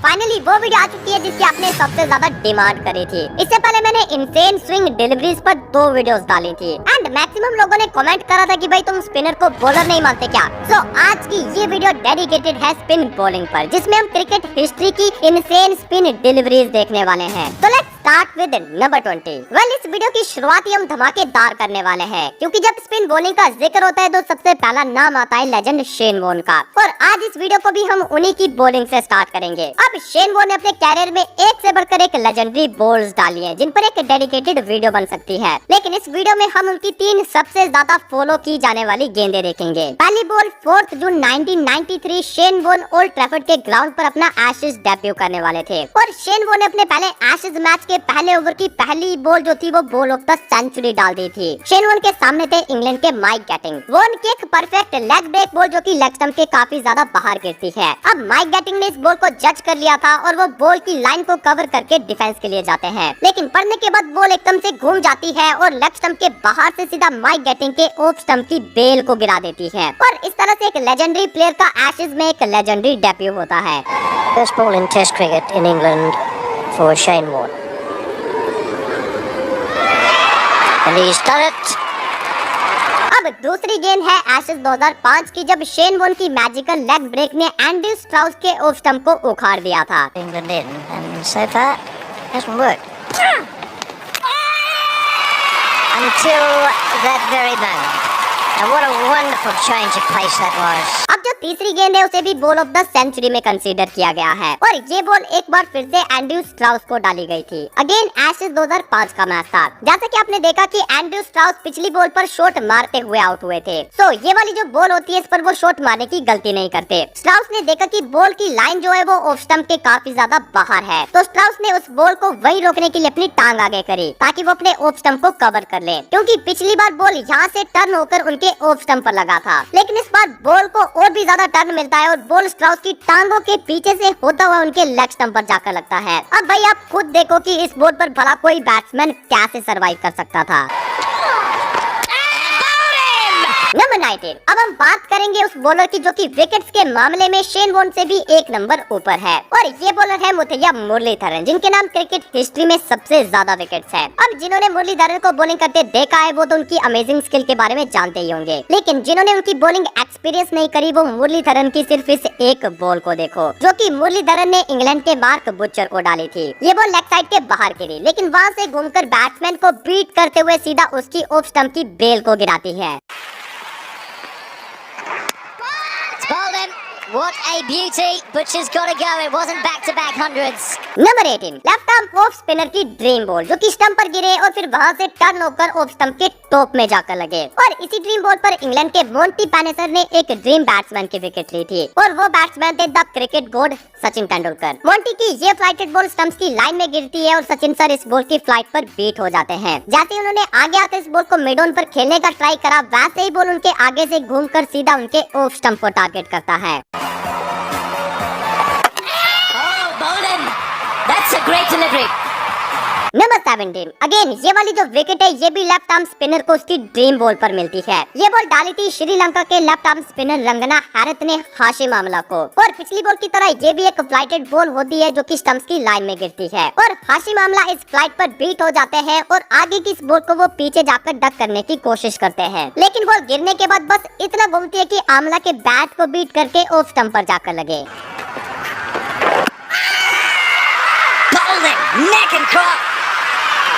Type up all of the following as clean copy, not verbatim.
Finally वो video आ चुकी है जिसकी आपने सबसे ज्यादा डिमांड करी थी। इससे पहले मैंने इनसेन स्विंग डिलीवरीज पर 2 वीडियोस डाली थी एंड मैक्सिमम लोगों ने कमेंट करा था कि भाई तुम स्पिनर को बॉलर नहीं मानते क्या। सो आज की ये वीडियो डेडिकेटेड है स्पिन बॉलिंग पर, जिसमें हम क्रिकेट हिस्ट्री की इनसेन स्पिन डिलीवरीज देखने वाले हैं। तो let's start with number 20। Well, इस वीडियो की शुरुआत ही हम धमाकेदार करने वाले हैं, क्योंकि जब स्पिन बॉलिंग का जिक्र होता है तो सबसे पहला नाम आता है लेजेंड शेन वॉर्न का, और आज इस वीडियो को भी हम उन्हीं की बॉलिंग से स्टार्ट करेंगे। अब शेन वॉर्न ने अपने कैरियर में एक से बढ़कर एक लेजेंडरी बॉल्स डाली है, जिन पर एक डेडिकेटेड वीडियो बन सकती है, लेकिन इस वीडियो में हम उनकी 3 सबसे ज्यादा फॉलो की जाने वाली गेंदें देखेंगे। पहली बॉल 4 जून 1993 शेन वॉर्न ओल्ड ट्रैफर्ड के ग्राउंड पर अपना एशेज डेब्यू करने वाले थे, और शेन वॉर्न ने अपने पहले एशेज मैच के पहले ओवर की पहली बॉल जो थी वो बॉल ऑफ द सेंचुरी डाल दी थी। शेन वॉर्न के सामने थे इंग्लैंड के माइक गैटिंग। वॉर्न की एक परफेक्ट लेग ब्रेक बॉल जो कि लेग स्टंप के काफी ज्यादा बाहर गिरती है। अब माइक गैटिंग ने इस बॉल को जज कर लिया था और वो बॉल की लाइन को कवर करके डिफेंस के लिए जाते हैं, लेकिन पड़ने के बाद बॉल एकदम से घूम जाती है और लेग स्टंप के बाहर से सीधा माइक गैटिंग के ऑफ स्टंप की बेल को गिरा देती है, और इस तरह से एक लेजेंडरी प्लेयर का एशेज में एक लेजेंडरी डेब्यू होता है। First ball in Test cricket in England for Shane Warne. And he's done it. अब दूसरी गेंद है एशेज 2005 की, जब शेन वॉर्न की मैजिकल लेग ब्रेक ने एंड्रयू स्ट्राउस के ऑफ स्टंप को उखाड़ दिया था। England in, and so far hasn't worked. Until that very moment. And what a wonderful change of pace that was. अब जो तीसरी गेंद है उसे भी बॉल ऑफ द सेंचुरी में कंसीडर किया गया है, और ये बॉल एक बार फिर से एंड्रयू स्ट्राउस को डाली गई थी। अगेन एशेज 2005 का मैच था। जैसा कि आपने देखा कि एंड्रयू स्ट्राउस पिछली बॉल पर शॉट मारते हुए आउट हुए थे, तो ये वाली जो बॉल होती है इस पर वो शॉट मारने की गलती नहीं करते। स्ट्राउस ने देखा कि बॉल की लाइन जो है वो ऑफ स्टंप के काफी ज्यादा बाहर है, तो स्ट्राउस ने उस बॉल को वही रोकने के लिए अपनी टांग आगे करी ताकि वो अपने ऑफ स्टंप को कवर कर ले, क्योंकि पिछली बार बॉल यहाँ से टर्न होकर उनके ऑफ स्टंप पर लगा था, लेकिन इस बार बॉल को और भी ज्यादा टर्न मिलता है और बॉल स्ट्राउस की टांगों के पीछे से होता हुआ उनके लेग स्टंप पर जाकर लगता है। अब भाई आप खुद देखो कि इस बॉल पर भला कोई बैट्समैन कैसे सरवाइव कर सकता था। नंबर 19। अब हम बात करेंगे उस बॉलर की जो कि विकेट्स के मामले में शेन वॉर्न से भी एक नंबर ऊपर है, और ये बॉलर है मुथैया मुरलीधरन, जिनके नाम क्रिकेट हिस्ट्री में सबसे ज्यादा विकेट्स है। अब जिन्होंने मुरलीधरन को बॉलिंग करते देखा है वो तो उनकी अमेजिंग स्किल के बारे में जानते ही होंगे, लेकिन जिन्होंने उनकी बॉलिंग एक्सपीरियंस नहीं करी वो मुरलीधरन की सिर्फ इस एक बॉल को देखो, जो कि मुरलीधरन ने इंग्लैंड के मार्क बुचर को डाली थी। ये बॉल लेग साइड के बाहर गिरी, लेकिन वहाँ से घूमकर बैट्समैन को बीट करते हुए सीधा उसकी ऑफ स्टंप की बेल को गिराती है। What a beauty! Butcher's got to go. It wasn't back-to-back hundreds. Number 18। Left arm off spinner की ड्रीम बॉल जो कि स्टंप पर गिरे और फिर वहां से टर्न होकर ऑफ स्टंप के टॉप में जाकर लगे, और इसी ड्रीम बॉल पर इंग्लैंड के मोंटी पैनेसर ने एक ड्रीम बैट्समैन की विकेट ली थी, और वो बैट्समैन थे the cricket God Sachin Tendulkar. Monty की ये फ्लाइटेड बॉल स्टंप्स की लाइन में गिरती है और सचिन सर इस बॉल की फ्लाइट पर बीट हो जाते हैं। जैसे ही उन्होंने आगे आते इस बॉल को मिड ऑन पर खेलने का ट्राई करा, वैसे ही बॉल उनके आगे से घूमकर सीधा उनके ऑफ स्टंप को टारगेट करता है। That's a great delivery. Number 17। Again ये वाली जो विकेट है ये भी लेफ्ट आर्म स्पिनर को उसकी ड्रीम बॉल पर मिलती है। ये बॉल डाली थी श्रीलंका के लेफ्ट आर्म स्पिनर रंगना हैरत ने हाशिम आमला को, और पिछली बॉल की तरह ये भी एक फ्लाइटेड बॉल होती है जो कि स्टंप्स की लाइन में गिरती है, और हाशिम आमला इस फ्लाइट पर बीट हो जाते हैं और आगे की इस बॉल को वो पीछे जाकर डक करने की कोशिश करते हैं, लेकिन बॉल गिरने के बाद बस इतना घूमती है कि आमला के बैट को बीट करके ऑफ स्टंप पर जाकर लगे। Neck and crop.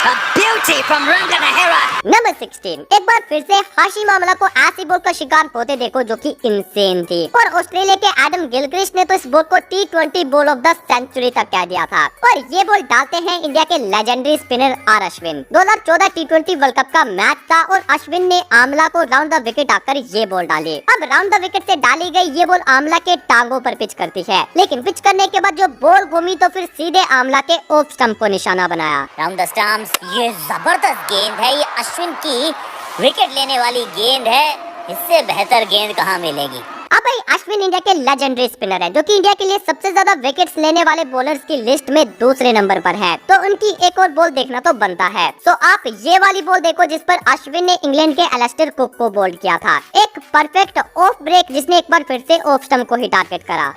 A beauty from Ranganahera. Number 16। एक बार फिर से हाशिम आमला को ऐसी बॉल का शिकार होते देखो जो कि इंसेन थी, और ऑस्ट्रेलिया के एडम गिलक्रिस्ट ने तो इस बॉल को T20 ball of the century तक कह दिया था, और ये बॉल डालते हैं इंडिया के legendary spinner R Ashwin. 2014 T20 world cup का मैच था और अश्विन ने आमला को राउंड द विकेट आकर ये बॉल डाली। अब राउंड द विकेट से डाली गई ये बॉल आमला के टांगों पर पिच करती है, लेकिन पिच करने के बाद जो बॉल घूमी तो फिर सीधे आमला के ऑफ स्टंप को निशाना बनाया। Round the stumps. ये जबरदस्त गेंद है, ये अश्विन की विकेट लेने वाली गेंद है, इससे बेहतर गेंद कहाँ मिलेगी। अब भाई अश्विन इंडिया के लेजेंडरी स्पिनर है जो कि इंडिया के लिए सबसे ज्यादा विकेट्स लेने वाले बॉलर्स की लिस्ट में दूसरे नंबर पर है, तो उनकी एक और बॉल देखना तो बनता है। तो आप ये वाली बॉल देखो जिस पर अश्विन ने इंग्लैंड के एलिस्टर कुक को बोल्ड किया था, एक परफेक्ट ऑफ ब्रेक जिसने एक बार फिर से ऑफ स्टंप को ही टारगेट करा।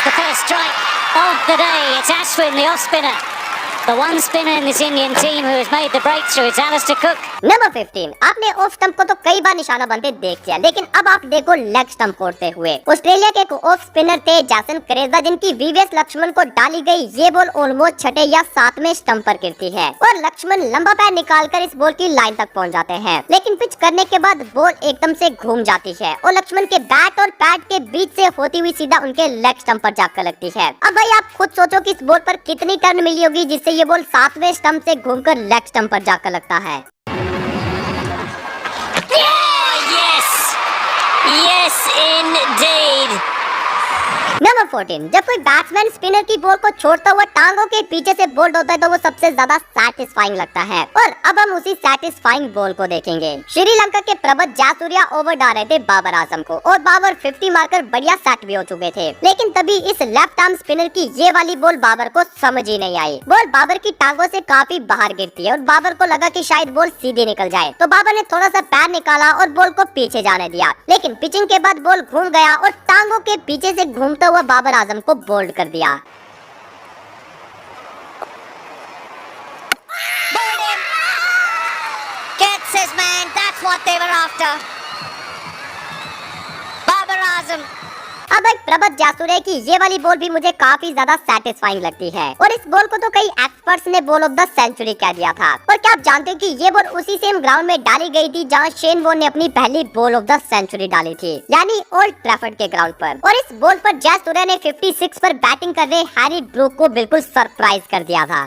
the first strike of the day. It's Ashwin, the off spinner. The one spinner in this Indian team who has made the breakthrough. It's Alistair Cook. Number 15। आपने off stump को तो कई बार निशाना बनते देख लिया, लेकिन अब आप देखो लेग स्टंप फोड़ते हुए। ऑस्ट्रेलिया के एक ऑफ स्पिनर थे जैसन क्रेजा, जिनकी वीवीएस लक्ष्मण को डाली गई ये बॉल ऑलमोस्ट छठे या सातवें स्टंप पर गिरती है और लक्ष्मण लंबा पैर निकालकर इस बॉल की लाइन तक पहुंच जाते हैं, लेकिन पिच करने के बाद बॉल एकदम से घूम जाती है और लक्ष्मण के बैट और पैड के बीच से होती हुई सीधा उनके लेग स्टंप पर जाकर लगती है। अब भाई आप खुद सोचो कि इस बॉल पर कितनी टर्न मिली होगी जिससे ये बॉल सातवें स्टंप से घूमकर लेग स्टंप पर जाकर लगता है। Yes, indeed. नंबर 14। जब कोई बैट्समैन स्पिनर की बॉल को छोड़ता हुआ टांगों के पीछे से बोल्ड होता है तो वो सबसे ज्यादा सैटिस्फाइंग लगता है और अब हम उसी सैटिस्फाइंग बॉल को देखेंगे। श्रीलंका के प्रभत जयसूर्या ओवर डाल रहे थे बाबर आजम को और बाबर 50 मारकर बढ़िया सेट भी हो चुके थे, लेकिन तभी इस लेफ्ट आर्म स्पिनर की ये वाली बॉल बाबर को समझ ही नहीं आई। बॉल बाबर की टांगों से काफी बाहर गिरती है और बाबर को लगा कि शायद बॉल सीधी निकल जाए, तो बाबर ने थोड़ा सा पैर निकाला और बॉल को पीछे जाने दिया, लेकिन पिचिंग के बाद बॉल घूम गया और टांगों के पीछे से घूमता हुआ बाबर आजम को बोल्ड कर दिया। Gets his man, that's what they were after. Babar Azam. अब एक प्रभत जयसूर्या की ये वाली बॉल भी मुझे काफी ज्यादा सेटिस्फाइंग लगती है और इस बॉल को तो कई एक्सपर्ट्स ने बॉल ऑफ द सेंचुरी कह दिया था। और क्या आप जानते हो कि ये बॉल उसी सेम ग्राउंड में डाली गई थी जहां शेन वॉर्न ने अपनी पहली बॉल ऑफ द सेंचुरी डाली थी, यानी ओल्ड ट्रैफर्ड के ग्राउंड पर। और इस बॉल पर जयसूर्या ने 56 पर बैटिंग कर रहे हैरी ब्रूक को बिल्कुल सरप्राइज कर दिया था।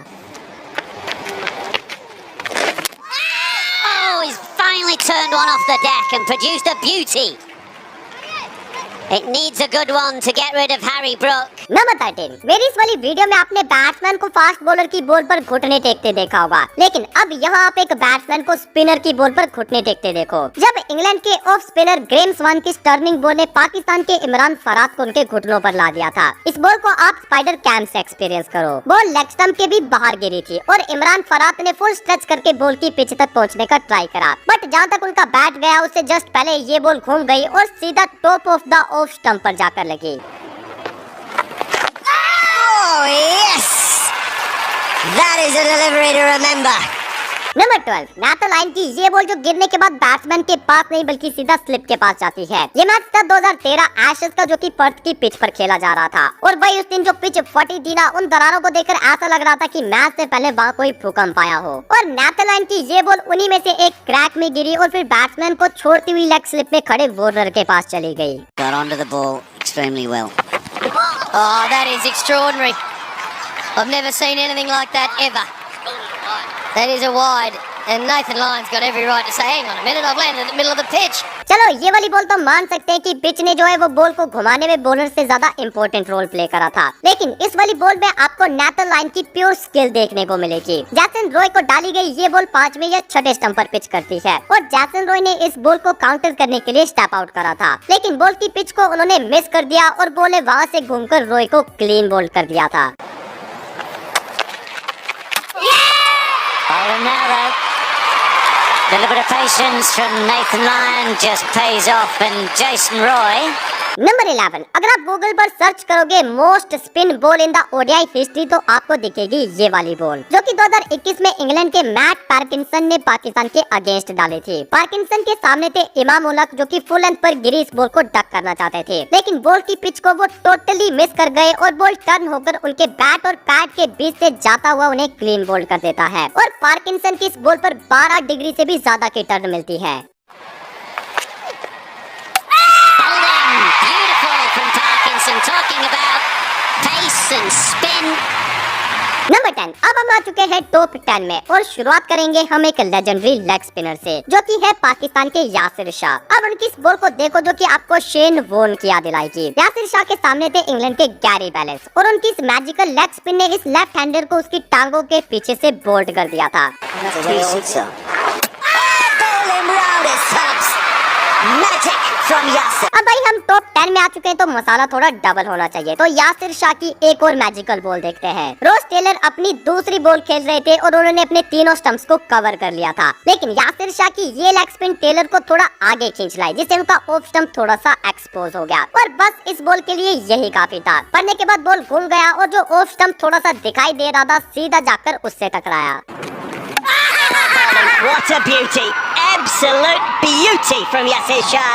Oh, he's finally turned one off the deck and produced a beauty. It needs a good one to get rid of Harry Brook. Number 13। मेरी इस वाली वीडियो में आपने बैट्समैन को फास्ट बॉलर की बॉल पर घुटने टेकते देखा होगा, लेकिन अब यहाँ आप एक बैट्समैन को स्पिनर की बॉल पर घुटने टेकते देखो। जब इंग्लैंड के ऑफ स्पिनर ग्रेम स्वान की टर्निंग बॉल ने पाकिस्तान के इमरान फराद को उनके घुटनों पर ला दिया था। इस बॉल को आप स्पाइडर कैम से एक्सपीरियंस करो। बॉल लेग स्टंप के भी बाहर गिरी थी और इमरान फराद ने फुल स्ट्रेच करके बॉल की पिच तक पहुँचने का ट्राई करा, बट जहाँ तक उनका बैट गया उससे जस्ट पहले ये बॉल घूम गई और सीधा top of the off stump पर जाकर लगी। Oh yes, that is a delivery to remember. Number 12। Netherland की ये बॉल जो गिरने के बाद बैट्समैन के पास नहीं बल्कि सीधा स्लिप के पास जाती है। ये मैच था 2013 एशेज का, जो कि पर्थ की पिच पर खेला जा रहा था और भाई उस दिन जो पिच फटी थी ना, उन दरारों को देखकर ऐसा लग रहा था कि मैच से पहले वहाँ कोई भूकंप आया हो। और नेथरलैंड की ये बॉल उन्हीं में से एक क्रैक में गिरी और फिर बैट्समैन को छोड़ती हुई लेग स्लिप में खड़े वॉर्नर के पास चली गई। Got onto the ball extremely well. Oh, that is extraordinary. I've never seen anything like that ever. That is a wide, and Nathan Lyon's got every right to say, hang on a minute, I've landed in the middle of the pitch. चलो ये वाली ball तो मान सकते हैं कि pitch ने जो है वो बॉल को घुमाने में बॉलर से ज्यादा इम्पोर्टेंट रोल प्ले करा था, लेकिन इस वाली बॉल में आपको नेथरलैंड की प्योर स्किल देखने को मिलेगी। जैसन रॉय को डाली गई ये बॉल 5वें या 6ठे स्टंप पर पिच करती है और जैसन रॉय ने इस बॉल को काउंटर करने के लिए स्टेप आउट करा था, लेकिन बॉल की पिच को उन्होंने मिस कर दिया और बॉल ने वहाँ से घूमकर रॉय को क्लीन बोल्ड कर दिया था। Oh, and now though, a little bit of patience from Nathan Lyon just pays off, and Jason Roy. Number 11। अगर आप गूगल पर सर्च करोगे most spin ball in the ODI history तो आपको दिखेगी ये वाली बॉल, जो कि 2021 में इंग्लैंड के मैट पार्किंसन ने पाकिस्तान के अगेंस्ट डाली थी। पार्किंसन के सामने थे इमाम उलक, जो कि फुल लेंथ पर गिरी इस बॉल को डक करना चाहते थे, लेकिन बॉल की पिच को वो टोटली मिस कर गए और बॉल टर्न होकर उनके बैट और पैड के बीच से जाता हुआ उन्हें क्लीन बोल्ड कर देता है और पार्किंसन की इस बॉल पर 12 डिग्री से भी ज्यादा की टर्न मिलती है। Talking about pace and spin. Number 10। अब हम आ चुके हैं टॉप 10 में और शुरुआत करेंगे हम एक लेजेंडरी लेग स्पिनर से, जो कि है पाकिस्तान के यासिर शाह। अब उनकी इस बॉल को देखो जो कि आपको शेन वॉर्न की याद दिलाएगी। यासिर शाह के सामने थे इंग्लैंड के गैरी बैलेंस और उनकी इस मैजिकल लेग स्पिन ने इस लेफ्ट हैंडर को उसकी टांगों के पीछे से बोल्ड कर दिया था। from Yasser. अब भाई हम टॉप 10 में आ चुके हैं तो मसाला थोड़ा डबल होना चाहिए। तो यासिर शाह की एक और मैजिकल बॉल देखते हैं। रोज टेलर अपनी दूसरी बॉल खेल रहे थे और उन्होंने अपने तीनों स्टंप्स को कवर कर लिया था, लेकिन यासिर शाह की ये लेग स्पिन टेलर को थोड़ा आगे खींच लाई, जिससे उनका ऑफ स्टंप थोड़ा सा एक्सपोज हो गया और बस इस बॉल के लिए यही काफी था। पड़ने के बाद बॉल घूम गया और जो ऑफ स्टंप थोड़ा सा दिखाई दे रहा था सीधा जाकर उससे टकराया। What a beauty! Absolute beauty from Yasir Shah.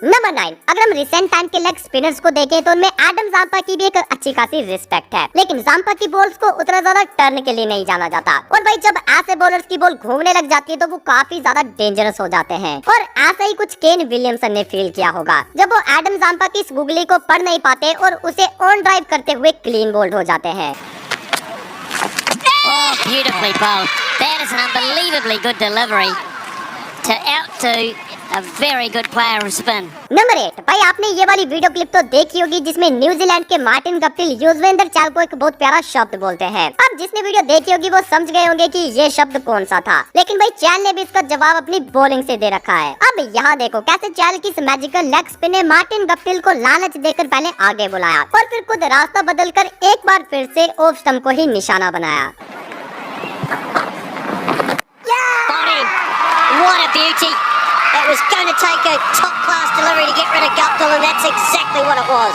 Number 9, अगर हम रिसेंट टाइम के लेग स्पिनर्स को देखें तो उनमें एडम जाम्पा की भी एक अच्छी खासी रिस्पेक्ट है, लेकिन जाम्पा की बॉल्स को उतना ज्यादा टर्न के लिए नहीं जाना जाता। और भाई जब ऐसे बॉलर्स की बॉल घूमने लग जाती है तो वो काफी ज्यादा डेंजरस हो जाते हैं, और ऐसा ही कुछ केन विलियमसन ने फील किया होगा जब वो एडम जाम्पा की इस गुगली को पढ़ नहीं पाते और उसे ऑन ड्राइव करते हुए क्लीन बोल्ड हो जाते हैं। Oh, beautifully bowled. That is an unbelievably good delivery to outdo a very good player of spin. Number 8, भाई आपने ये वाली वीडियो क्लिप तो देखी होगी जिसमें न्यूजीलैंड के मार्टिन गप्टिल युजवेंद्र चहल को एक बहुत प्यारा शब्द बोलते हैं। अब जिसने वीडियो देखी होगी वो समझ गए होंगे कि ये शब्द कौन सा था, लेकिन भाई चहल ने भी इसका जवाब अपनी बॉलिंग से दे रखा है। अब यहाँ देखो कैसे चहल की इस मैजिकल लेग स्पिन ने मार्टिन गप्टिल को लालच देकर पहले आगे बुलाया और फिर खुद रास्ता बदलकर एक बार फिर से ऑफ स्टंप को ही निशाना बनाया। What a beauty! It was going to take a top-class delivery to get rid of Guptill, and that's exactly what it was.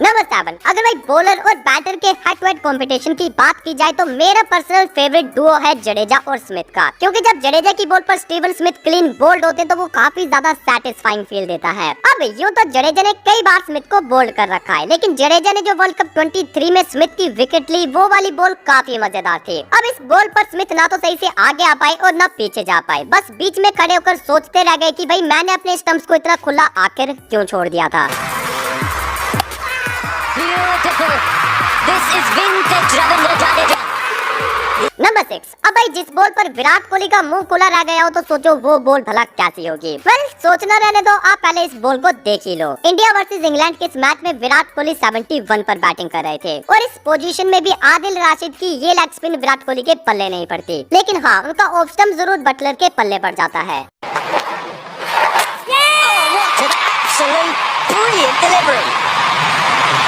Number 7, अगर भाई बॉलर और बैटर के हेड टू हेड कंपटीशन की बात की जाए तो मेरा पर्सनल फेवरेट डुओ है जडेजा और स्मिथ का, क्योंकि जब जडेजा की बॉल पर स्टीवन स्मिथ क्लीन बोल्ड होते तो वो काफी ज्यादा सेटिस्फाइंग फील देता है। अब यूं तो जडेजा ने कई बार स्मिथ को बोल्ड कर रखा है, लेकिन जडेजा ने जो वर्ल्ड कप 23 में स्मिथ की विकेट ली वो वाली बॉल काफी मजेदार थी। अब इस बॉल पर स्मिथ ना तो सही से आगे आ पाए और ना पीछे जा पाए, बस बीच में खड़े होकर सोचते रह गए कि भाई मैंने अपने स्टंप्स को इतना खुला आखिर क्यों छोड़ दिया था। Beautiful. This is vintage Ravindra Jadeja. Number 6, अब भाई जिस बॉल पर विराट कोहली का मुंह खुला रह गया हो तो सोचो वो बॉल भला कैसी होगी। वेल सोचना रहने दो, आप पहले इस बॉल को देख ही लो। इंडिया वर्सेस इंग्लैंड के इस मैच में विराट कोहली 71 पर बैटिंग कर रहे थे और इस पोजीशन में भी आदिल राशिद की ये लेग स्पिन विराट कोहली के पल्ले नहीं पड़ती, लेकिन हाँ उनका ऑफ स्टंप जरूर बटलर के पल्ले पड़ जाता है। Absolute brilliant delivery.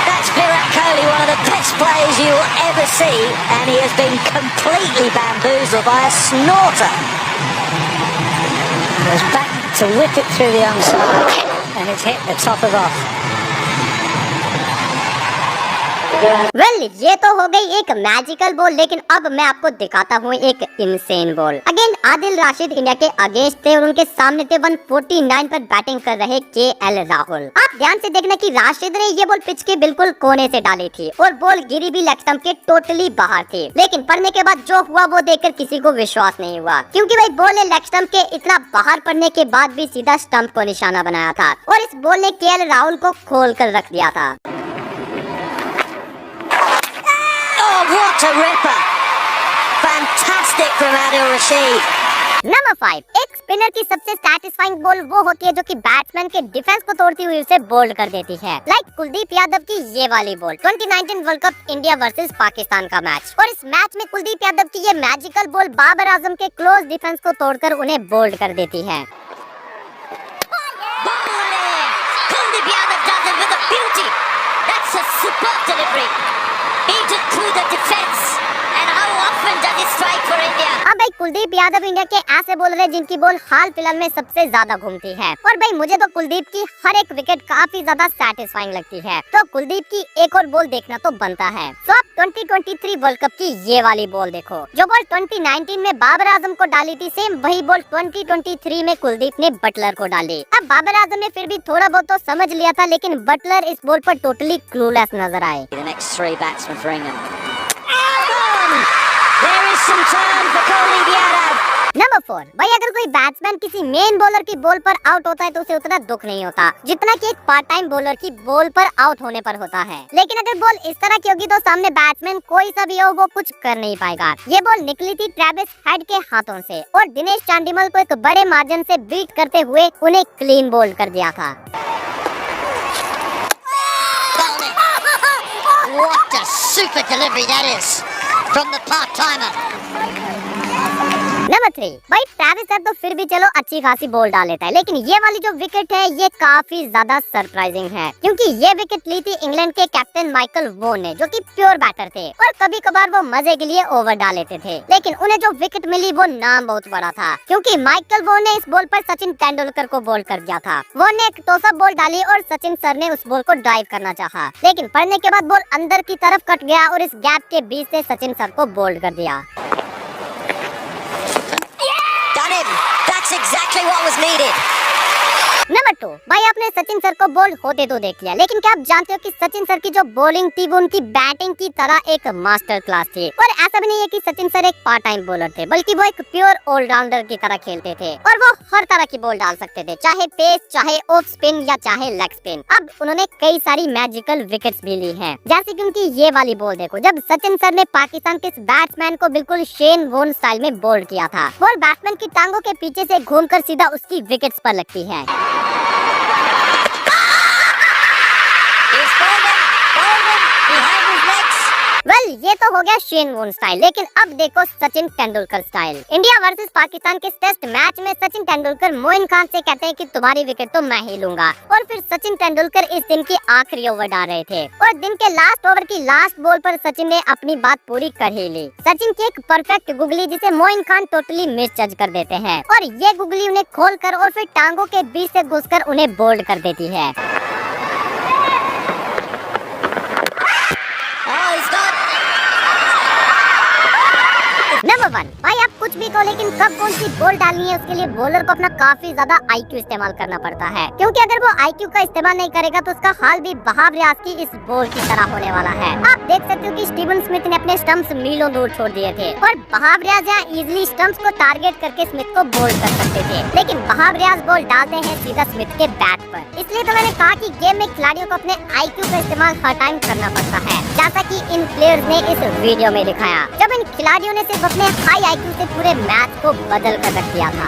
That's Virat Kohli, one of the best players you will ever see, and he has been completely bamboozled by a snorter. Goes back to whip it through the onside, and it's hit the top of off. Well ये तो हो गई एक magical ball, लेकिन अब मैं आपको दिखाता हूँ एक insane ball. Again Adil Rashid India के अगेंस्ट थे और उनके सामने थे 149 पर बैटिंग कर रहे केएल राहुल। आप ध्यान से देखना कि राशिद ने ये बॉल पिच के बिल्कुल कोने से डाली थी और बॉल गिरी भी लेग स्टंप के टोटली बाहर थी, लेकिन पड़ने के बाद जो हुआ वो देखकर किसी को विश्वास नहीं हुआ, क्योंकि भाई बॉल ने लेग स्टंप के इतना बाहर पड़ने के बाद भी सीधा स्टंप को निशाना बनाया था और इस बॉल ने केएल राहुल को खोल कर रख दिया था। What a ripper! Fantastic from Adil Rashid. Number 5, एक स्पिनर की सबसे सैटिस्फाइंग बॉल वो होती है जो कि बैट्समैन के डिफेंस को तोड़ती हुई उसे बोल्ड कर देती है। लाइक कुलदीप यादव की ये वाली ball 2019 world cup India versus Pakistan का मैच, और इस मैच में कुलदीप यादव की ये मैजिकल बॉल बाबर आजम के क्लोज डिफेंस को तोड़कर उन्हें बोल्ड कर देती है। Kuldeep Yadav does it with a beauty. That's a superb delivery. He just threw the defense. And how often does he strike for India? अब भाई कुलदीप यादव इंडिया के ऐसे बॉलर हैं जिनकी बॉल हाल फिलहाल में सबसे ज्यादा घूमती है, और भाई मुझे तो कुलदीप की हर एक विकेट काफी ज्यादा सैटिस्फाइंग लगती है, तो कुलदीप की एक और बॉल देखना तो बनता है। तो आप 2023 वर्ल्ड कप की ये वाली बॉल देखो, जो बॉल 2019 में बाबर आजम को डाली थी, सेम वही बॉल 2023 में कुलदीप ने बटलर को डाली। अब बाबर आजम ने फिर भी थोड़ा बहुत तो समझ लिया था, लेकिन बटलर इस बॉल पर टोटली क्लूलेस नजर आए। The next three batsmen for England. There is some time for Kuldeep Yadav. Number 4, भाई अगर कोई बैट्समैन किसी मेन बॉलर की बॉल पर आउट होता है तो उसे उतना दुख नहीं होता जितना कि एक पार्ट टाइम बॉलर की बॉल पर आउट होने पर होता है, लेकिन अगर बॉल इस तरह की होगी तो सामने बैट्समैन कोई सा भी हो वो कुछ कर नहीं पाएगा। ये बॉल निकली थी ट्रेविस हेड के हाथों से और दिनेश चांडिमल को एक बड़े मार्जिन से बीट करते हुए उन्हें क्लीन बोल्ड कर दिया था। What a super delivery that is from the part-timer. Number 3, भाई ट्रेविस हेड तो फिर भी चलो अच्छी खासी बॉल डाल लेता है, लेकिन ये वाली जो विकेट है ये काफी ज्यादा सरप्राइजिंग है, क्योंकि ये विकेट ली थी इंग्लैंड के कैप्टन माइकल वॉन ने, जो कि प्योर बैटर थे और कभी कभार वो मजे के लिए ओवर डाल लेते थे। लेकिन उन्हें जो विकेट मिली वो नाम बहुत बड़ा था, क्योंकि माइकल वॉन ने इस बॉल पर सचिन तेंदुलकर को बॉल कर दिया था। वॉन ने एक टॉसअप बॉल डाली और सचिन सर ने उस बॉल को ड्राइव करना चाहा, लेकिन पड़ने के बाद बॉल अंदर की तरफ कट गया और इस गैप के बीच से सचिन सर को बोल्ड कर दिया। That's exactly what was needed. Number 2, भाई आपने सचिन सर को बोल्ड होते तो देख लिया, लेकिन क्या आप जानते हो कि सचिन सर की जो बॉलिंग थी वो उनकी बैटिंग की तरह एक मास्टर क्लास थी। और ऐसा भी नहीं है कि सचिन सर एक पार्ट टाइम बॉलर थे, बल्कि वो एक प्योर ऑलराउंडर की तरह खेलते थे और वो हर तरह की बॉल डाल सकते थे, चाहे पेस, चाहे ऑफ स्पिन या चाहे लेग स्पिन। अब उन्होंने कई सारी मैजिकल विकेट्स भी ली हैं, जैसे कि उनकी ये वाली बॉल देखो, जब सचिन सर ने पाकिस्तान के इस बैट्समैन को बिल्कुल शेन वॉर्न स्टाइल में बोल्ड किया था। बॉल बैट्समैन की टांगों के पीछे से घूमकर सीधा उसकी विकेट्स पर लगती है। वेल, ये तो हो गया शेन वॉर्न स्टाइल, लेकिन अब देखो Sachin Tendulkar style. India versus Pakistan के टेस्ट मैच में सचिन तेंदुलकर मोइन खान से कहते हैं कि तुम्हारी विकेट तो मैं ही लूंगा, और फिर सचिन तेंदुलकर इस दिन की आखिरी ओवर डाल रहे थे और दिन के लास्ट ओवर की लास्ट बॉल पर सचिन ने अपनी बात पूरी कर ही ली। सचिन की एक परफेक्ट गुगली जिसे मोइन खान टोटली मिसजज कर देते हैं, और ये गुगली उन्हें खोलकर और फिर टांगों के बीच से घुसकर उन्हें बोल्ड कर देती है। नंबर 1, भाई आप कुछ भी कहो, लेकिन कब कौन सी बॉल डालनी है उसके लिए बॉलर को अपना काफी ज्यादा आईक्यू इस्तेमाल करना पड़ता है, क्योंकि अगर वो आईक्यू का इस्तेमाल नहीं करेगा तो उसका हाल भी बहाव रियाज की इस बॉल की तरह होने वाला है। आप देख सकते हो कि स्टीवन स्मिथ ने अपने स्टंप्स मीलों दूर छोड़ दिए थे और बहाव रियाज यहाँ इजिली स्टंप्स को टारगेट करके स्मिथ को बोल्ड कर सकते थे, लेकिन बहाव रियाज बॉल डालते हैं सीधा स्मिथ के बैट पर। इसलिए तो मैंने कहा कि गेम में खिलाड़ियों को अपने आईक्यू का इस्तेमाल हर टाइम करना पड़ता है, जैसा कि इन प्लेयर्स ने इस वीडियो में दिखाया, जब इन खिलाड़ियों ने सिर्फ अपने हाई आईक्यू से पूरे मैच को बदल कर रख दिया था।